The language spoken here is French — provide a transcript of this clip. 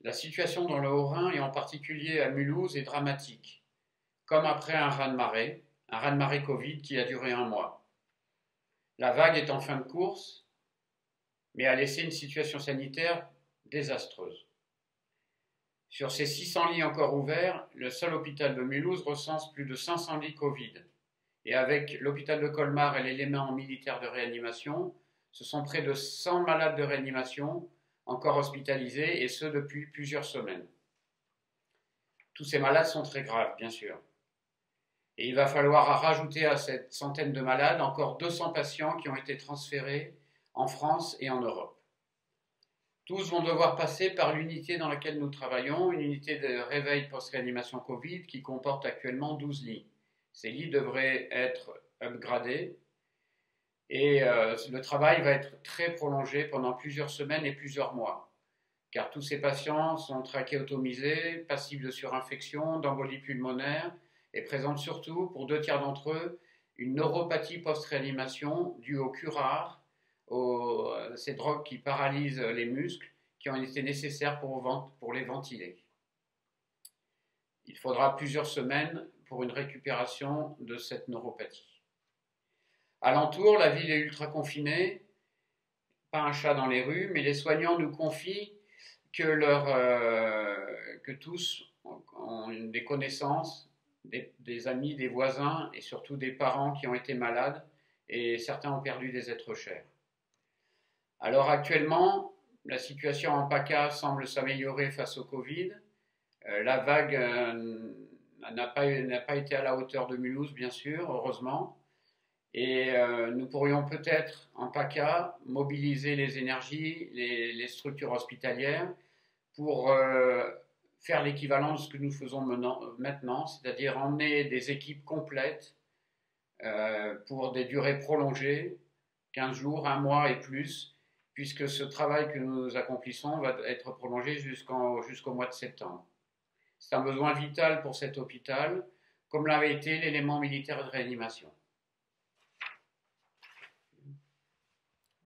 La situation dans le Haut-Rhin et en particulier à Mulhouse est dramatique, comme après un raz-de-marée Covid qui a duré un mois. La vague est en fin de course, mais a laissé une situation sanitaire désastreuse. Sur ces 600 lits encore ouverts, le seul hôpital de Mulhouse recense plus de 500 lits Covid. Et avec l'hôpital de Colmar et l'élément militaire de réanimation, ce sont près de 100 malades de réanimation encore hospitalisés, et ce depuis plusieurs semaines. Tous ces malades sont très graves, bien sûr. Et il va falloir rajouter à cette centaine de malades encore 200 patients qui ont été transférés en France et en Europe. Tous vont devoir passer par l'unité dans laquelle nous travaillons, une unité de réveil post-réanimation Covid qui comporte actuellement 12 lits. Ces lits devraient être upgradés et le travail va être très prolongé pendant plusieurs semaines et plusieurs mois, car tous ces patients sont trachéotomisés, passibles de surinfection, d'embolie pulmonaire et présentent surtout, pour 2 tiers d'entre eux, une neuropathie post-réanimation due au curare, ces drogues qui paralysent les muscles, qui ont été nécessaires pour les ventiler. Il faudra plusieurs semaines pour une récupération de cette neuropathie. Alentour, la ville est ultra confinée, pas un chat dans les rues, mais les soignants nous confient que tous ont des connaissances, des amis, des voisins et surtout des parents qui ont été malades et certains ont perdu des êtres chers. Alors actuellement, la situation en PACA semble s'améliorer face au Covid. La vague n'a pas été à la hauteur de Mulhouse, bien sûr, heureusement. Et nous pourrions peut-être, en PACA, mobiliser les énergies, les structures hospitalières pour faire l'équivalent de ce que nous faisons maintenant, c'est-à-dire emmener des équipes complètes pour des durées prolongées, 15 jours, un mois et plus, puisque ce travail que nous accomplissons va être prolongé jusqu'au mois de septembre. C'est un besoin vital pour cet hôpital, comme l'avait été l'élément militaire de réanimation.